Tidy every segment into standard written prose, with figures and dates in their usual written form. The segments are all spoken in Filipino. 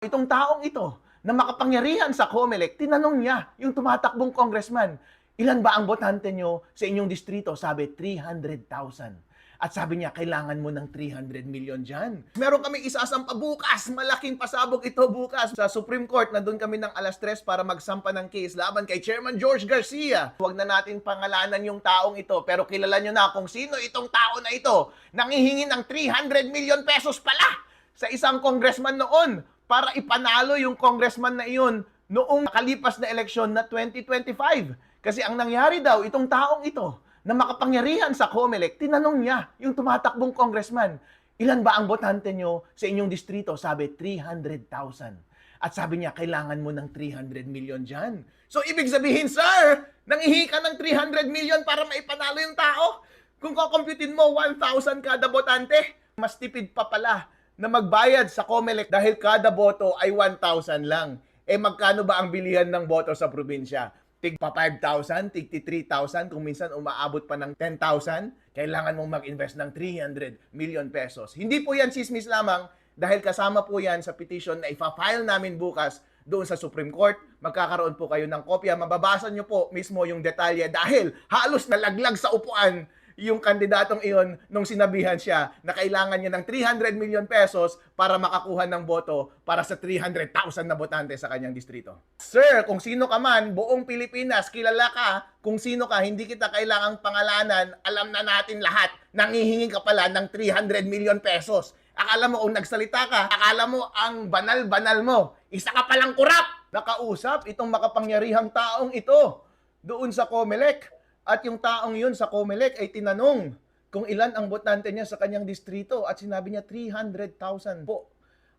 Itong taong ito na makapangyarihan sa COMELEC, tinanong niya yung tumatakbong congressman, ilan ba ang botante nyo sa inyong distrito? Sabi, 300,000. At sabi niya, kailangan mo ng 300 million dyan. Meron kami isasampa bukas. Malaking pasabog ito bukas sa Supreme Court na doon kami ng alas 3 para magsampa ng case laban kay Chairman George Garcia. Huwag na natin pangalanan yung taong ito, pero kilala nyo na kung sino itong tao na ito. Nangihingi ng 300 million pesos pala sa isang congressman noon para ipanalo yung congressman na iyon noong nakalipas na eleksyon na 2025. Kasi ang nangyari daw, itong taong ito na makapangyarihan sa COMELEC, tinanong niya yung tumatakbong congressman, ilan ba ang botante nyo sa inyong distrito? Sabi, 300,000. At sabi niya, kailangan mo ng 300 million dyan. So, ibig sabihin, sir, nangihingi ka ng 300 million para maipanalo yung tao? Kung kukumputin mo, 1,000 kada botante, mas tipid pa pala na magbayad sa COMELEC dahil kada boto ay 1,000 lang. Eh magkano ba ang bilihan ng boto sa probinsya? Tig pa 5,000, tig 3,000, kung minsan umaabot pa ng 10,000, kailangan mong mag-invest ng 300 million pesos. Hindi po yan chismis lamang dahil kasama po yan sa petition na ipa-file namin bukas doon sa Supreme Court. Magkakaroon po kayo ng kopya. Mababasa nyo po mismo yung detalye dahil halos nalaglag sa upuan yung kandidatong iyon nung sinabihan siya na kailangan niya ng 300 million pesos para makakuha ng boto para sa 300,000 na botante sa kanyang distrito. Sir, kung sino ka man, buong Pilipinas, kilala ka, kung sino ka, hindi kita kailangang pangalanan, alam na natin lahat, nangihingi ka pala ng 300 million pesos. Akala mo kung nagsalita ka, akala mo ang banal-banal mo, isa ka palang kurap! Nakausap itong makapangyarihang taong ito doon sa COMELEC. At yung taong yun sa COMELEC ay tinanong kung ilan ang botante niya sa kanyang distrito at sinabi niya 300,000 po.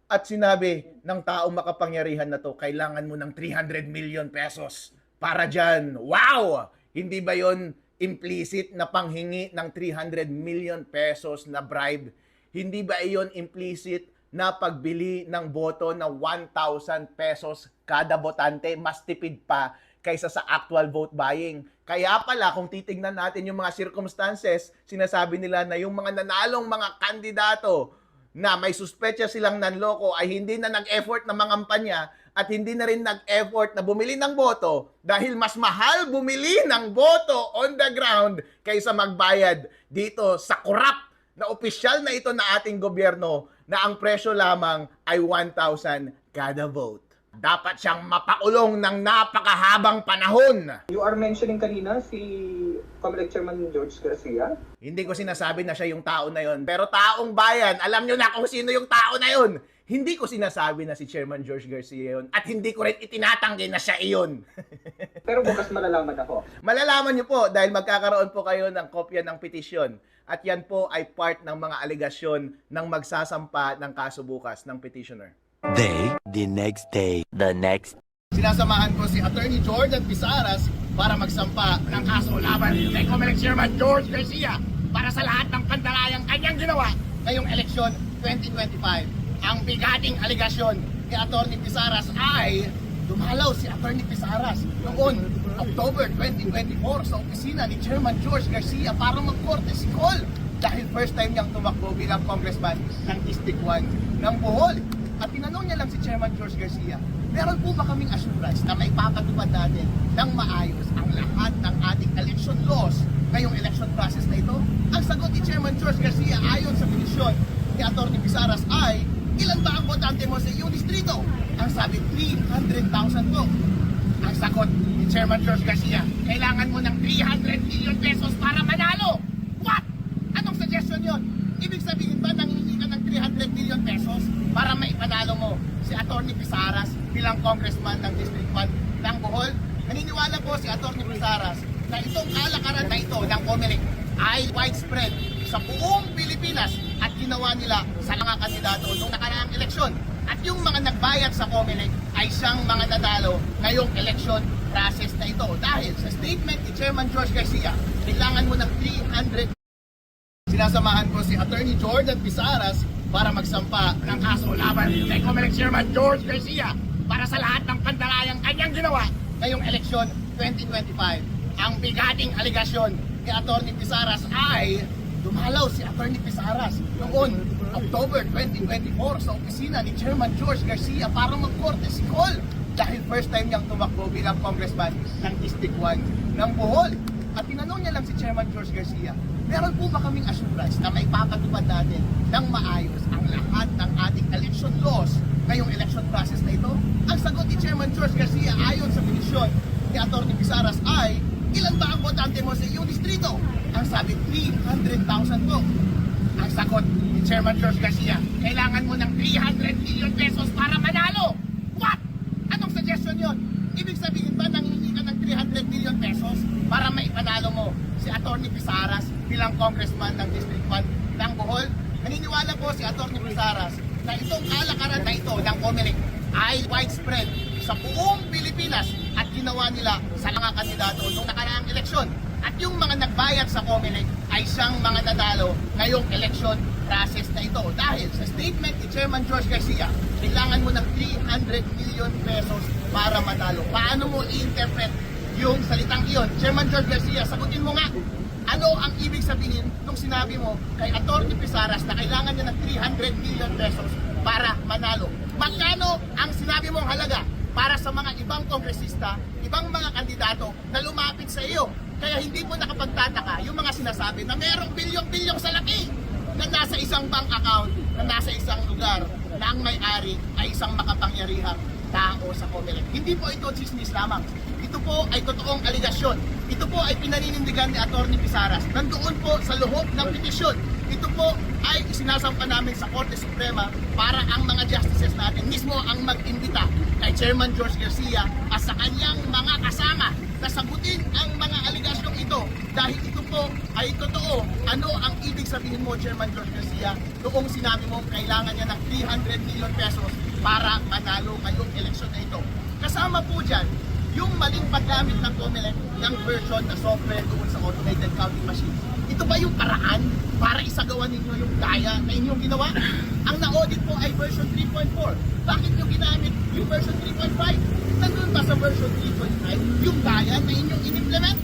At sinabi ng taong makapangyarihan na to, kailangan mo ng 300 million pesos para dyan. Wow! Hindi ba yon implicit na panghingi ng 300 million pesos na bribe? Hindi ba iyon implicit na pagbili ng boto na 1,000 pesos kada botante, mas tipid pa kaysa sa actual vote buying? Kaya pala, kung titignan natin yung mga circumstances, sinasabi nila na yung mga nanalong mga kandidato na may suspetsa silang nanloko ay hindi na nag-effort na mangampanya at hindi na rin nag-effort na bumili ng boto dahil mas mahal bumili ng boto on the ground kaysa magbayad dito sa korap na opisyal na ito na ating gobyerno na ang presyo lamang ay 1,000 kada vote. Dapat siyang mapakulong ng napakahabang panahon. You are mentioning kanina si COMELEC Chairman George Garcia. Hindi ko sinasabi na siya yung tao na yon, pero taong bayan, alam nyo na kung sino yung tao na yon. Hindi ko sinasabi na si Chairman George Garcia yon at hindi ko rin itinatanggi na siya iyon. Pero bukas malalaman ako. Malalaman nyo po dahil magkakaroon po kayo ng kopya ng petisyon. At yan po ay part ng mga alegasyon ng magsasampa ng kaso bukas ng petitioner. The next day, the next. Sinasamahan ko si Attorney Jordan Pisaras para magsampa ng kaso laban kay COMELEC Chairman George Garcia para sa lahat ng pandalayang kanyang ginawa ngayong eleksyon 2025. Ang bigating aligasyon ni Attorney Pisaras ay dumalaw si Attorney Pisaras noon October 2024 sa opisina ni Chairman George Garcia para mag-courtesy call dahil first time niyang tumakbo bilang congressman ng District 1 ng Bohol. At tinanong niya lang si Chairman George Garcia, meron po ba kaming assurance na may papatupad natin ng maayos ang lahat ng ating election laws ngayong election process na ito? Ang sagot ni Chairman George Garcia ayon sa petisyon ni Atty. Pisaras ay, ilan ba ang botante mo sa iyong distrito? Ang sabi, 300,000 po. Ang sagot ni Chairman George Garcia, kailangan mo ng 300 million pesos para manalo. What? Anong suggestion yon? Ibig sabihin ba nangingi ka ng 300 million pesos para maipanalo mo si Atty. Pisaras bilang congressman ng District 1 ng Bohol? Naniniwala po si Atty. Pisaras na itong kalakaran na ito ng COMELEC ay widespread sa buong Pilipinas at ginawa nila sa mga kandidato noong nakaraang eleksyon. At yung mga nagbayad sa COMELEC ay siyang mga nanalo ngayong election process na ito. Dahil sa statement ni Chairman George Garcia, kailangan mo ng 300. Sinasamahan ko si Attorney Jordan Pisaras para magsampa ng kaso laban kay COMELEC Chairman George Garcia para sa lahat ng pandalayang kanyang ginawa ngayong eleksyon 2025. Ang bigating aligasyon ni Attorney Pisaras ay dumalaw si Attorney Pisaras noon October 2024 sa opisina ni Chairman George Garcia para magkorte si Col dahil first time niyang tumakbo bilang congressman ng District 1 ng Bohol. At tinanong niya lang si Chairman George Garcia, meron po ba kaming assurance na may papatupad natin ng maayos ang lahat ng ating election laws ngayong election process na ito? Ang sagot ni Chairman George Garcia ayon sa petisyon ni Atty. Pizaras ay, ilan ba ang botante mo sa iyong distrito? Ang sabi, 300,000 po. Ang sagot ni Chairman George Garcia, kailangan mo ng 300 million pesos para manalo. What? Anong suggestion yon? Ibig sabihin ba nangingi ka ng 300 million pesos para maipanalo mo si Atty. Pizaras bilang congressman ng District 1 ng Bohol? Naniniwala po si Atty. Pizaras na itong kalakaran na ito ng COMELEC ay widespread sa buong Pilipinas at ginawa nila sa mga kandidato noong nakaraang eleksyon. At yung mga nagbayad sa COMELEC ay siyang mga nanalo ngayong election process na ito. Dahil sa statement ni Chairman George Garcia, kailangan mo ng 300 million pesos para manalo. Paano mo i-interpret yung salitang iyon? Chairman George Garcia, sagutin mo nga. Ano ang ibig sabihin nung sinabi mo kay Atty. Pizaras na kailangan niya ng 300 million pesos para manalo? Magkano ang sinabi mong halaga para sa mga ibang kongresista, ibang mga kandidato na lumapit sa iyo? Kaya hindi mo nakapagtataka yung mga sinasabi na merong bilyong-bilyong salapi na nasa isang bank account, na nasa isang lugar, na ang may-ari ay isang makapangyarihang tao sa COMELEC. Hindi po ito chismis lamang. Ito po ay totoong aligasyon. Ito po ay pinaninindigan ni Atty. Pizaras. Nandoon po sa loob ng petisyon. Ito po ay isinasampa namin sa Korte Suprema para ang mga justices natin mismo ang mag-imbita kay Chairman George Garcia at sa kanyang mga kasama na sagutin ang mga aligasyong ito dahil ito po ay totoo. Ano ang ibig sabihin mo, Chairman George Garcia, noong sinabi mo kailangan niya ng 300 million pesos para manalo ngayong eleksyon na ito? Kasama po dyan yung maling paggamit ng COMELEC ng version na software doon sa automated counting machine. Ito ba yung paraan para isagawa ninyo yung gaya na inyong ginawa? Ang na-audit po ay version 3.4. Bakit nyo ginamit yung version 3.5? Nandun ba sa version 3.5 yung gaya na inyong in-implement?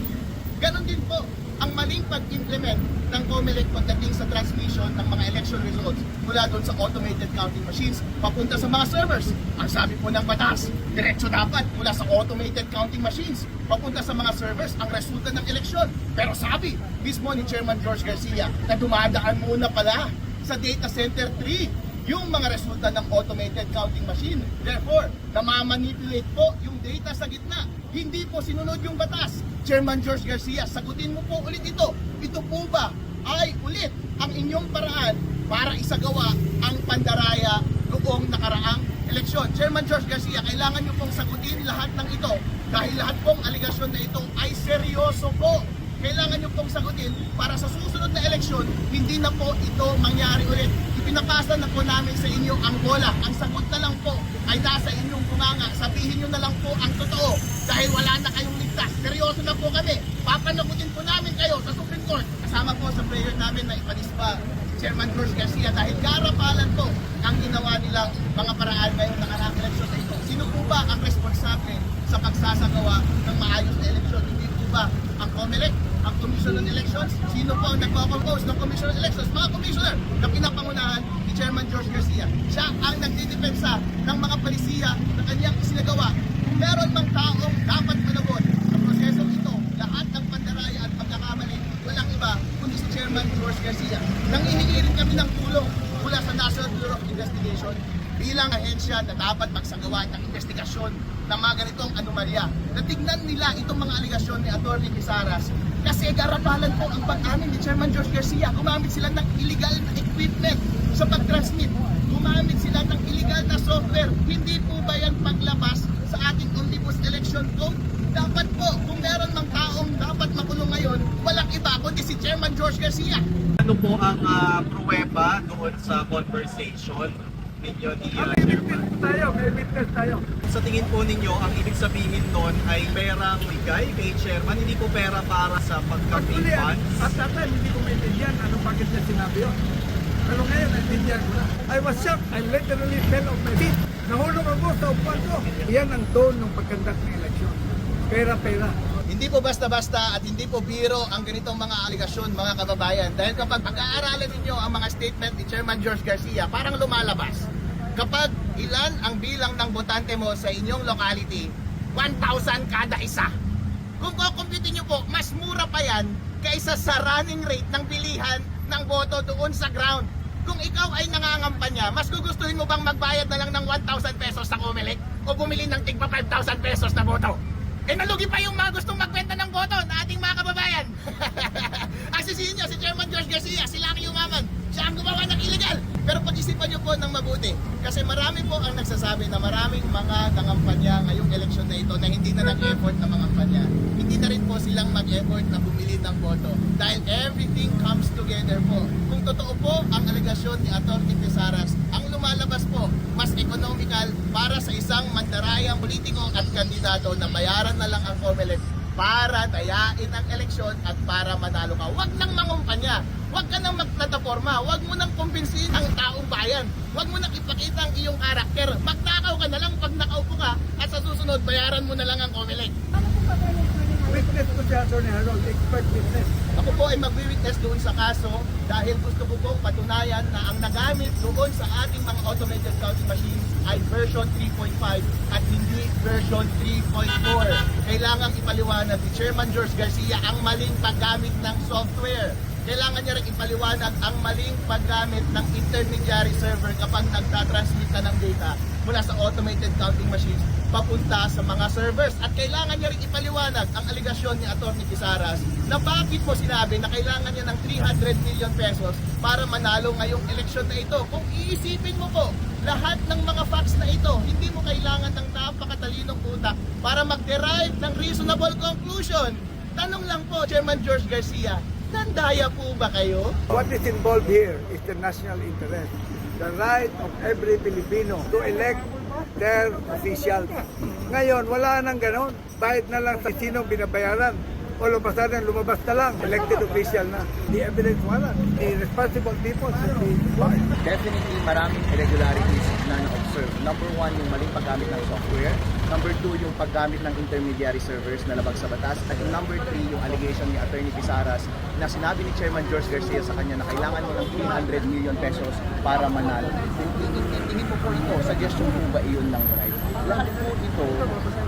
Ganon din po ang maling pag-implement ng COMELEC pagdating sa transmission ng mga election results mula doon sa automated counting machines papunta sa mga servers. Ang sabi po ng batas, diretso dapat mula sa automated counting machines papunta sa mga servers ang resulta ng eleksyon. Pero sabi mismo ni Chairman George Garcia na dumadaan muna pala sa data center 3 yung mga resulta ng automated counting machine. Therefore, namamanipulate po yung data sa gitna. Hindi po sinunod yung batas. Chairman George Garcia, sagutin mo po ulit ito. Ito po ba ay ulit ang inyong paraan para isagawa ang pandaraya noong nakaraang eleksyon? Chairman George Garcia, kailangan nyo pong sagutin lahat ng ito dahil lahat pong aligasyon na ito ay seryoso po. Kailangan nyo pong sagutin para sa susunod na eleksyon, hindi na po ito mangyari ulit. Ipinapasa na po namin sa inyo ang bola. Ang sagot na lang po ay nasa inyong bunganga. Sabihin nyo na lang po ang totoo dahil wala na kayong ligtas. Seryoso na po kami. Papanagutin po namin kayo sa Supreme Court. Kasama po sa prayer namin na ipanispa si Chairman George Garcia dahil karapalan po ang ginawa nilang mga paraan ngayong nakaraang eleksyon na ito. Sino po ba ang responsable sa pagsasagawa ng maayos na eleksyon? Hindi po ba ang COMELEC, ang Commission on Elections? Sino po ang nagpo-compose ng Commission on Elections? Mga commissioner na pinapangunahan ni Chairman George Garcia. Siya ang nagdidepensa ng mga palisiya na kanyang isinagawa. Kung meron mang taong dapat managot sa prosesong ito, lahat ng pandaraya at pagkakamali, walang iba kundi si Chairman George Garcia. Nangihingi rin kami ng tulong mula sa National Bureau of Investigation bilang ahensya na dapat magsagawa ng investigasyon ng mga ganitong anomalya. Natignan nila itong mga aligasyon ni Atty. Pizaras kasi garapalan po ang pag-amin ni Chairman George Garcia. Gumamit sila ng illegal na equipment sa pag-transmit. Gumamit sila ng illegal na software. Hindi po ba yan paglabas sa ating Omnibus Election Code? Dapat po, kung meron mang taong dapat makulong ngayon, walang iba kundi si Chairman George Garcia. Ano po ang pruweba doon sa conversation ninyo ni May witness tayo. Sa tingin po ninyo, ang ibig sabihin doon ay perang bigay kay chairman, hindi po pera para sa pag-campaign Actually, funds? at that time, hindi ko maintindihan bakit niya sinabi yun. Pero ngayon, naintindihan ko na. I was shocked. I literally fell off my feet. Nahulog ako sa upuan ko. Yan ang tone ng pagkandak ng eleksyon. Pera-pera. Hindi po basta-basta at hindi po biro ang ganitong mga aligasyon, mga kababayan. Dahil kapag pag-aaralan ninyo ang mga statement ni Chairman George Garcia, parang lumalabas. Kapag ilan ang bilang ng botante mo sa inyong locality, 1,000 kada isa. Kung kukumpitin nyo po, mas mura pa yan kaysa sa running rate ng bilihan ng boto doon sa ground. Kung ikaw ay nangangampanya, mas gugustuhin mo bang magbayad na lang ng 1,000 pesos sa Comelec o bumili ng tigpa 5,000 pesos na boto? Eh nalugi pa yung mga gustong magbenta ng boto na ating mga kababayan. Ang sisihin nyo, si Chairman George Garcia, sila ang yumaman. Siya ang gumawa ng illegal. Pero pag-isipan nyo po ng mabuti. Kasi marami po ang nagsasabi na maraming mga nangampanya ngayong eleksyon na ito na hindi na nag-effort na mangampanya. Hindi na rin po silang mag-effort na bumili ng boto. Dahil everything comes together po. Kung totoo po ang alegasyon ni Atty. Pisaras, ang lumalabas po, mas economical para sa isang mandarayang politiko at kandidato na bayaran na lang ang Comelec para dayain ang eleksyon at para manalo ka. Huwag nang mangumpanya. Huwag ka nang magplataforma. Huwag mo nang kumbinsihin ang taong bayan. Huwag mo nang ipakita ang iyong karakter. Magnakaw ka na lang pag nakaupo ka at sa susunod bayaran mo na lang ang Comelec. Witness ko si Atty. Harold, expert witness. Ako po ay magwi-witness doon sa kaso dahil gusto ko pong patunayan na ang nagamit doon sa ating mga automated counting machines ay version 3.5 at hindi version 3.4. Kailangang ipaliwanag ni Chairman George Garcia ang maling paggamit ng software. Kailangan niya rin ipaliwanag ang maling paggamit ng intermediary server kapag nagtatransmit ka ng data mula sa automated counting machines papunta sa mga servers. At kailangan niya rin ipaliwanag ang aligasyon ni Atty. Pisaras na bakit mo sinabi na kailangan niya ng 300 million pesos para manalo ngayong eleksyon na ito. Kung iisipin mo po, lahat ng mga facts na ito, hindi mo kailangan ng napakatalinong utak para mag-derive ng reasonable conclusion. Tanong lang po, Chairman George Garcia, nandaya po ba kayo? What is involved here is the national interest. The right of every Filipino to elect their officials. Ngayon, wala nang ganon. Bayad na lang sa sino binabayaran. All of a sudden, lumabas na lang. Elected official na. The evidence wala. The responsible people should be fined. Definitely maraming irregularities na na-observe. Number one, yung maling paggamit ng software. Number two, yung paggamit ng intermediary servers na labag sa batas. At yung number three, yung allegation ni Atty. Pisaras na sinabi ni Chairman George Garcia sa kanya na kailangan mo ng 300 million pesos para manalo. Kung iintindihin mo po ito, suggestion po ba iyon lang right? Lahat po ito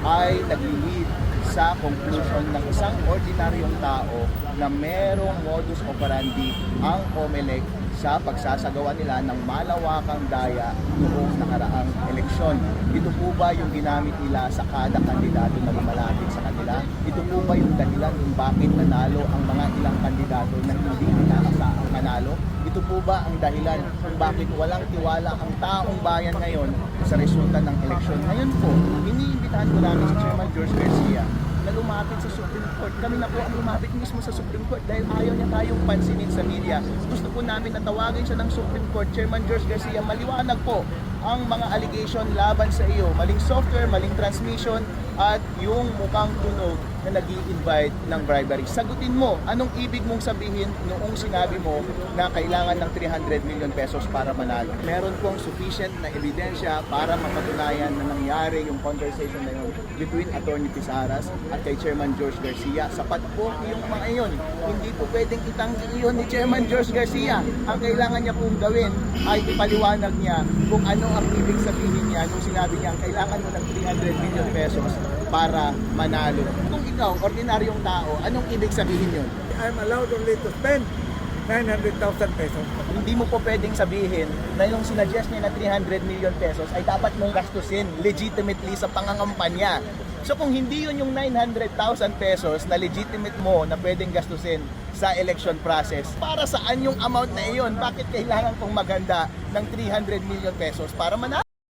ay nag-lead sa conclusion ng isang ordinaryong tao na merong modus operandi ang Comelec sa pagsasagawa nila ng malawakang daya noong nakaraang eleksyon. Ito po ba yung ginamit nila sa kada kandidato na lumalapit sa kanila? Ito po ba yung dahilan kung bakit nanalo ang mga ilang kandidato na hindi nakakasaang manalo? Ito po ba ang dahilan kung bakit walang tiwala ang taong bayan ngayon sa resulta ng eleksyon? Ngayon po, iniimbitahan ko namin si Chairman George Garcia na lumapit sa Supreme Court. Kami na po ang lumapit mismo sa Supreme Court dahil ayaw niya tayong pansinin sa media. Gusto po namin na tawagin siya ng Supreme Court. Chairman George Garcia, maliwanag po ang mga allegation laban sa iyo. Maling software, maling transmission, at yung mukhang tunog na nag-i-invite ng bribery. Sagutin mo, anong ibig mong sabihin noong sinabi mo na kailangan ng 300 million pesos para manalo? Meron pong sufficient na ebidensya para mapatunayan na nangyari yung conversation na yun between Atty. Pisaras at kay Chairman George Garcia. Sapat po yung mga iyon. Hindi po pwedeng itanggi iyon ni Chairman George Garcia. Ang kailangan niya pong gawin ay ipaliwanag niya kung ano ang ibig sabihin niya nung sinabi niya kailangan mo ng 300 million pesos para manalo. Kung ikaw, ordinaryong tao, anong ibig sabihin yun? I'm allowed only to spend 900,000 pesos. Hindi mo po pwedeng sabihin na yung sinuggest niya na 300 million pesos ay dapat mong gastusin legitimately sa pangangampanya. So kung hindi yun yung 900,000 pesos na legitimate mo na pwedeng gastusin sa election process, para saan yung amount na iyon? Bakit kailangan kong maganda ng 300 million pesos para manalo?